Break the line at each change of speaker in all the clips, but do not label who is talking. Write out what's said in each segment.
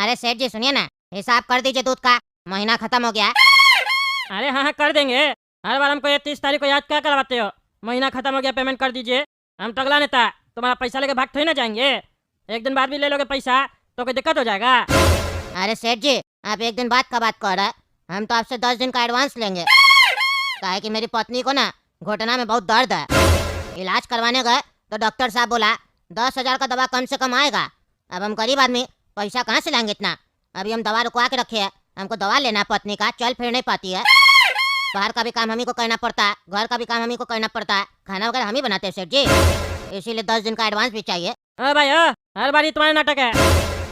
अरे सेठ जी सुनिए ना, हिसाब कर दीजिए दूध का, महीना खत्म हो गया।
अरे हाँ हाँ कर देंगे। हर बार हमको ये 30 तारीख को याद क्या करवाते हो? महीना खत्म हो गया, पेमेंट कर दीजिए। हम तो अगला नेता तुम्हारा पैसा लेके भाग थोड़ी ना जाएंगे। एक दिन बाद भी ले लोगे पैसा तो कोई दिक्कत हो जाएगा?
अरे सेठ जी, आप एक दिन बाद का बात कर रहे हैं, हम तो आपसे 10 दिन का एडवांस लेंगे। काहे कि मेरी पत्नी को ना घुटना में बहुत दर्द है। इलाज करवाने गए तो डॉक्टर साहब बोला 10,000 का दवा कम से कम आएगा। अब हम गरीब आदमी पैसा कहाँ से लाएंगे इतना? अभी हम दवा रुकवा के रखे है, हमको दवा लेना है पत्नी का, चल फिर नहीं पाती है। बाहर का भी काम हम ही को करना पड़ता है, घर का भी काम हम ही को करना पड़ता है, खाना वगैरह हम ही बनाते हैं सेठ जी, इसीलिए 10 दिन का एडवांस भी चाहिए।
अरे भाई हर बार ही तुम्हारा नाटक है।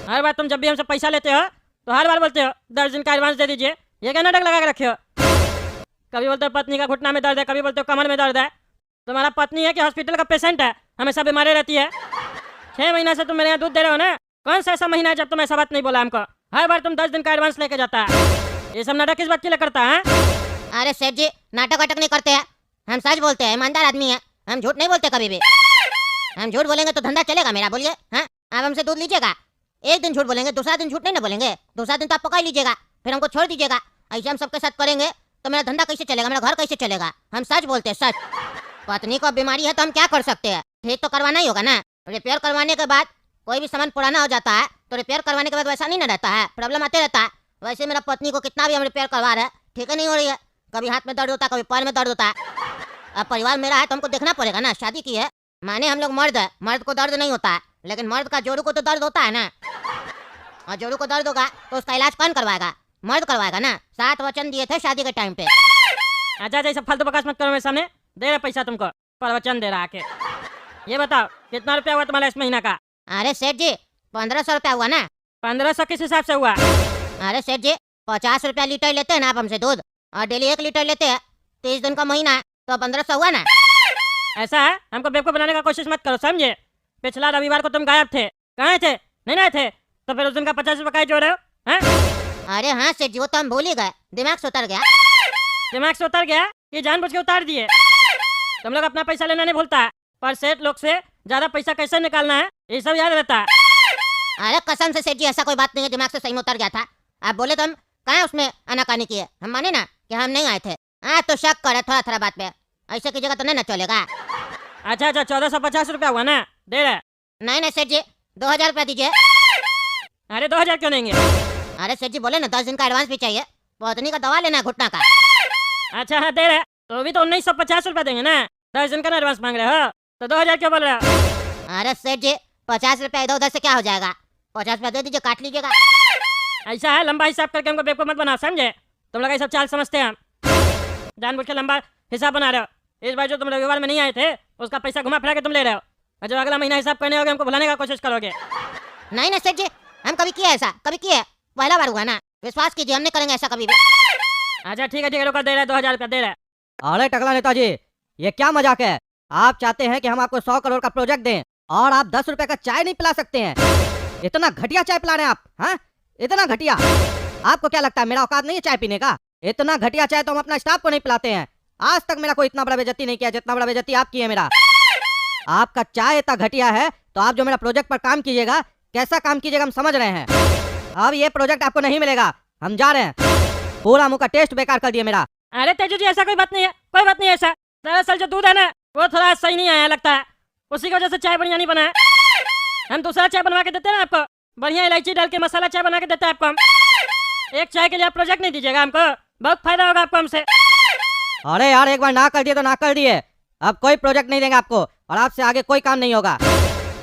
हर बार तुम जब भी हमसे पैसा लेते हो तो हर बार बोलते हो 10 दिन का एडवांस दे दीजिए। ये क्या नाटक लगा के रखे हो? कभी बोलते हो पत्नी का घुटना में दर्द है, कभी बोलते हो कमर में दर्द है। तुम्हारा पत्नी है कि हॉस्पिटल का पेशेंट है? हमेशा बीमारी रहती है। 6 महीना से तुम मेरे यहाँ दूध दे रहे हो ना, कौन सा ऐसा महीना है जब तुम ऐसा बात नहीं बोला हमको? हर बार तुम 10 दिन का एडवांस लेके जाता है। ये सब नाटक किस बात के लिए करता है?
अरे सेठ जी, नाटक वाटक नहीं करते हैं, हम सच बोलते हैं, ईमानदार आदमी है, हम झूठ नहीं बोलते कभी भी। हम झूठ बोलेंगे तो धंधा चलेगा मेरा, बोलिए। हाँ, आप हमसे दूध लीजिएगा, एक दिन झूठ बोलेंगे, दूसरा दिन झूठ नहीं ना बोलेंगे, दूसरा दिन तो आप पका ही लीजिएगा, फिर हमको छोड़ दीजिएगा। ऐसे हम सबके साथ करेंगे तो मेरा धंधा कैसे चलेगा, मेरा घर कैसे चलेगा? हम सच बोलते हैं, सच। पत्नी को बीमारी है तो हम क्या कर सकते हैं? ठीक तो करवाना ही होगा ना। रिपेयर करवाने के बाद कोई भी सामान पुराना हो जाता है तो रिपेयर करवाने के बाद वैसा नहीं ना रहता है, प्रॉब्लम आते रहता है। वैसे मेरा पत्नी को कितना भी हम रिपेयर करवा रहे हैं, ठीक है नहीं हो रही है। कभी हाथ में दर्द होता है, कभी पैर में दर्द होता है। अब परिवार मेरा है तो हमको देखना पड़ेगा ना, शादी की है, माने हम लोग मर्द है, मर्द को दर्द नहीं होता है, लेकिन मर्द का जोड़ू को तो दर्द होता है ना। और जोड़ू को दर्द होगा तो उसका इलाज कौन करवाएगा? मर्द करवाएगा ना। 7 वचन दिए थे शादी के टाइम पे।
अच्छा अच्छा, सब फालतू बकवास मत करो मेरे सामने। दे रहे पैसा तुमको, प्रवचन दे रहा आके। ये बताओ कितना रुपया हुआ तुम्हारा इस महीना का?
अरे सेठ जी, 1500 रुपया हुआ ना।
1500 किस हिसाब से हुआ?
अरे सेठ जी, 50 रुपया लीटर लेते हैं ना आप हमसे दूध, और डेली 1 लीटर लेते हैं, 30 दिन का महीना है तो 1500 हुआ ना।
ऐसा है? हमको बेवकूफ बनाने का कोशिश मत करो, समझे? पिछला रविवार को तुम गायब थे, कहाँ थे? नहीं थे तो फिर उस दिन का 50 रुपये जोड़ रहे हो? हैं?
अरे हाँ सेठ जी, वो तो हम भूल ही गए, दिमाग से उतर गया।
दिमाग से उतर गया कि जानबूझ के उतार दिए? तुम लोग अपना पैसा लेना नहीं भूलता है, पर सेठ लोग से ज्यादा पैसा कैसे निकालना है ये सब याद रहता है।
अरे कसम से सेठ जी, ऐसा कोई बात नहीं है, दिमाग से सही में उतर गया था। आप बोले तो हम कहाँ उसमें आनाकानी किए, हम माने ना कि हम नहीं आए थे। हाँ तो शक करे थोड़ा थोड़ा बात पे, ऐसे कीजिएगा तो नहीं ना चलेगा।
अच्छा अच्छा, 1450 रुपया हुआ ना, दे रहे?
नहीं सेठ जी, 2000 रुपया दीजिए।
अरे 2000 क्यों देंगे?
अरे सेठ जी बोले ना 10 दिन का एडवांस भी चाहिए, पत्नी का दवा लेना है घुटना का।
अच्छा हाँ दे रहे, तो अभी तो 1950 रुपया देंगे ना, 10 दिन का एडवांस मांग रहे हो, तो 2000 क्यों बोल रहे हो?
अरे सेठ जी, 50 रुपया इधर उधर से क्या हो जाएगा, 50 रुपया दे दीजिए, काट लीजिएगा।
ऐसा है, लंबा हिसाब करके हमको बेवकूफ मत बनाओ, समझे? तुम लोग ये सब चाल समझते हैं, हम जानबूझ के लंबा हिसाब बना रहे हो। इस बार जो तुम रविवार में नहीं आए थे उसका पैसा घुमा फिरा के तुम ले रहे हो, और जो अगला महीना हिसाब करने होगा हमको भुलाने का कोशिश करोगे।
नहीं सेठ जी, हम कभी किए ऐसा, कभी किए? पहला बार हुआ ना, विश्वास कीजिए हम नहीं करेंगे ऐसा कभी भी।
अच्छा ठीक है रुको, दे रहे 2000 रुपया दे रहे।
अरे टकला नेताजी, ये क्या मजाक है? आप चाहते हैं कि हम आपको 100 करोड़ का प्रोजेक्ट दें और आप 10 रुपए का चाय नहीं पिला सकते हैं? इतना घटिया चाय पिला रहे हैं आप? हाँ, इतना घटिया? आपको क्या लगता है मेरा औकात नहीं है चाय पीने का? इतना घटिया चाय तो हम अपना स्टाफ को नहीं पिलाते हैं। आज तक मेरा कोई इतना बड़ा बेइज्जती नहीं किया जितना बड़ा बेइज्जती आपकी है मेरा। आपका चाय इतना घटिया है तो आप जो मेरा प्रोजेक्ट पर काम कीजिएगा, कैसा काम कीजिएगा हम समझ रहे हैं। अब ये प्रोजेक्ट आपको नहीं मिलेगा, हम जा रहे हैं। पूरा मुंह का टेस्ट बेकार कर दिया मेरा।
अरे तेजू जी ऐसा कोई बात नहीं है, कोई बात नहीं है ऐसा। दरअसल जो दूध है ना वो थोड़ा सही नहीं आया लगता है, उसी की वजह से चाय बढ़िया नहीं बना है। हम दूसरा चाय बनवा के देते हैं ना आपको, बढ़िया इलायची डाल के मसाला चाय बना के देते हैं आपको हम। एक चाय के लिए आप प्रोजेक्ट नहीं दीजिएगा हमको, बहुत फायदा होगा आपको हमसे।
अरे यार, एक बार ना कर दिए तो ना कर दिए, अब कोई प्रोजेक्ट नहीं देंगे आपको और आपसे आगे कोई काम नहीं होगा।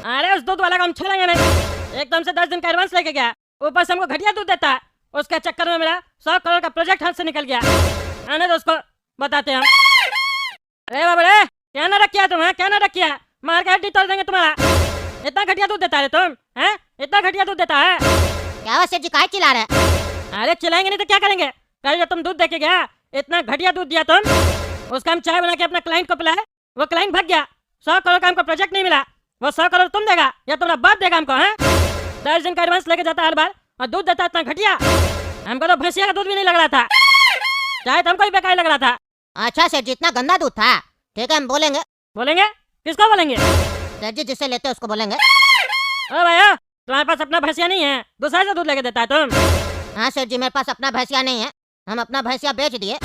अरे उस दूध वाला का हम छोड़ेंगे नहीं, एकदम से 10 दिन का एडवांस लेके गया, ऊपर से हमको घटिया दूध देता है, उसके चक्कर में मेरा 100 करोड़ का प्रोजेक्ट हाथ से निकल गया। आने दो उसको, बताते हैं हम। अरे बाबा रे, क्या ना रखिया तुम? क्या ना रखिया? मार के हड्डी तोड़ देंगे तुम्हारा। इतना घटिया दूध देता है तुम? हैं, इतना घटिया दूध देता है?
क्या हुआ सेठ जी, काहे चिल्ला रहे?
अरे चिल्लाएंगे नहीं तो क्या करेंगे? कल जब तुम दूध देके गया, इतना घटिया दूध दिया तुम, उसका हम चाय बना के अपना क्लाइंट को पिलाए, वो क्लाइंट भाग गया। 100 करोड़ का हमको प्रोजेक्ट नहीं मिला, वो 100 करोड़ तुम देगा या तुम्हारा बाप देगा हमको? हैं, 10 दिन का एडवांस लेके जाता हर बार और दूध देता इतना घटिया। हमको तो भैंसिया का दूध भी नहीं लग रहा था, चाहे तो हमको ही बेकार लग रहा था।
अच्छा सेठ जी, इतना गंदा दूध था? ठीक है हम बोलेंगे।
बोलेंगे? किसको बोलेंगे?
सेठ जी जिससे लेते हैं उसको बोलेंगे।
ओ भाई तुम्हारे पास अपना भैंसिया नहीं है, दूसरा से दूध लेके देता है तुम?
हाँ सेठ जी, मेरे पास अपना भैंसिया नहीं है, हम अपना भैंसिया बेच दिए,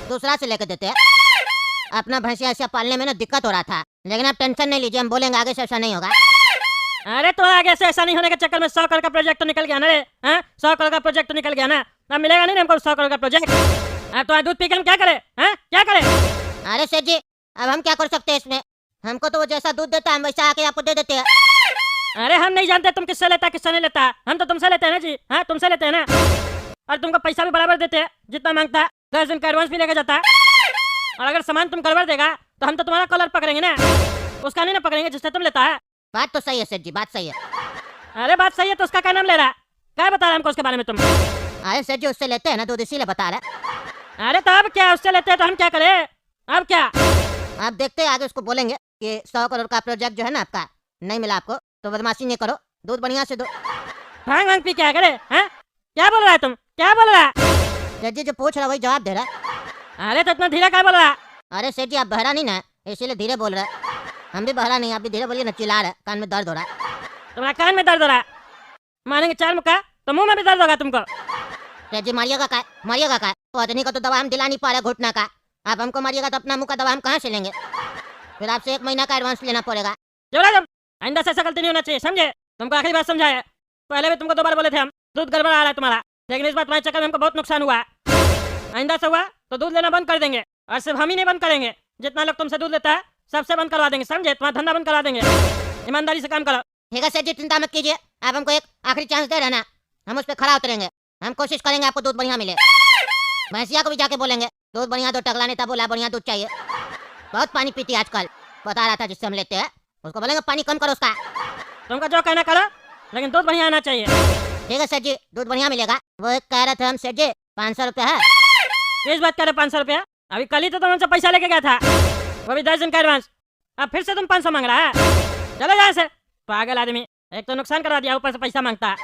दूसरा से लेके देते हैं। अपना भैंसिया ऐसा पालने में ना दिक्कत हो रहा था, लेकिन आप टेंशन नहीं लीजिए, हम बोलेंगे आगे से ऐसा नहीं होगा।
अरे तो आगे से ऐसा नहीं होने के चक्कर में 100 करोड़ का प्रोजेक्ट तो निकल गया ना रे। 100 करोड़ का प्रोजेक्ट तो निकल गया ना, अब मिलेगा नहीं ना हमको 100 करोड़ का प्रोजेक्ट। अब तो दूध पी के हम क्या करें? क्या करें?
अरे सेठ जी, अब हम क्या कर सकते हैं इसमें? हमको तो वो जैसा दूध देता है हम वैसा आके आपको दे देते हैं।
अरे हम नहीं जानते तुम किससे लेता किससे नहीं लेता, हम तो तुमसे लेते हैं ना जी। तुमसे लेते हैं ना, और तुमको पैसा भी बराबर देते हैं जितना मांगता है, 10 दिन का एडवांस भी लेके जाता है। और अगर सामान तुम गड़बड़ देगा तो हम तो तुम्हारा कॉलर पकड़ेंगे ना, उसका नहीं ना पकड़ेंगे जिससे तुम लेता है।
बात तो सही है सेठ जी, बात सही है।
अरे बात सही है तो उसका क्या नाम ले रहा है? क्या बता रहा है हमको उसके बारे में तुम?
अरे सेठ जी, उससे लेते हैं ना दूध, इसीलिए बता रहे।
अरे तो अब क्या, उससे लेते हैं तो हम क्या करें? अब क्या?
आप देखते हैं आगे उसको बोलेंगे कि 100 करोड़ का प्रोजेक्ट जो है ना आपका नहीं मिला आपको, तो बदमाशी नहीं करो, दूध बढ़िया से दो।
भांग भांग पी क्या करे? क्या बोल रहा है तुम? क्या बोल रहा है?
सेठ जी जो पूछ रहा वही जवाब दे रहा है।
अरे तो इतना धीरे क्या बोल रहा है?
अरे सेठ जी, आप बहरा नहीं ना, इसीलिए धीरे बोल रहे हैं। हम भी बहरा नहीं, आप भी धीरे बोलिए ना, चिल्ला रहे, कान में दर्द हो रहा है।
तुम्हारा कान में दर्द हो रहा है? मारेंगे 4 मुक्का तो मुंह में भी दर्द होगा तुमको।
सेठ जी मारिएगा का, मारिएगा का, तो आदमी का तो दवा हम दिला नहीं पा रहे घुटना का, आप हमको मारिएगा तो अपना मुंह का दवा हम कहाँ से लेंगे? फिर आपसे 1 महीना का एडवांस लेना पड़ेगा।
जोड़ा जब आइंदा से ऐसा गलती नहीं होना चाहिए, समझे? तुमको आखिरी बात समझाया, पहले भी तुमको 2 बार बोले थे हम, दूध गड़बड़ आ रहा है तुम्हारा, लेकिन इस बार तुम्हारे चक्कर में हमको बहुत नुकसान हुआ। आइंदा से हुआ तो दूध लेना बंद कर देंगे, और सिर्फ हम ही नहीं बंद करेंगे, जितना लोग तुमसे दूध लेता है सबसे बंद करवा देंगे, समझे? तुम्हारा धंधा बंद करवा देंगे। ईमानदारी से काम करो।
ठीक है सेठ जी, चिंता मत कीजिए, आप हमको एक आखिरी चांस दे रहना, हम उस पर खड़ा उतरेंगे, हम कोशिश करेंगे आपको दूध बढ़िया मिले। भैंसिया को भी जाके बोलेंगे दूध बढ़िया दो, टकला नेता बोला बढ़िया दूध चाहिए, बहुत पानी पीती है आजकल, बता रहा था जिससे हम लेते हैं, उसको बोलेंगे पानी कम करो उसका।
तुमको जो कहना करो, लेकिन दूध बढ़िया आना चाहिए।
ठीक है सेठ जी, दूध बढ़िया मिलेगा। वो एक कह रहे थे हम सेठ जी 500 रुपया है।
किस बात करे 500 रुपया? अभी कल ही तो तुम हमसे पैसा लेके गया था, वो भी 10 दिन का एडवांस, अब फिर से तुम 500 मांग रहा है? चलो यहाँ से, पागल आदमी, एक तो नुकसान करवा दिया ऊपर से पैसा मांगता है।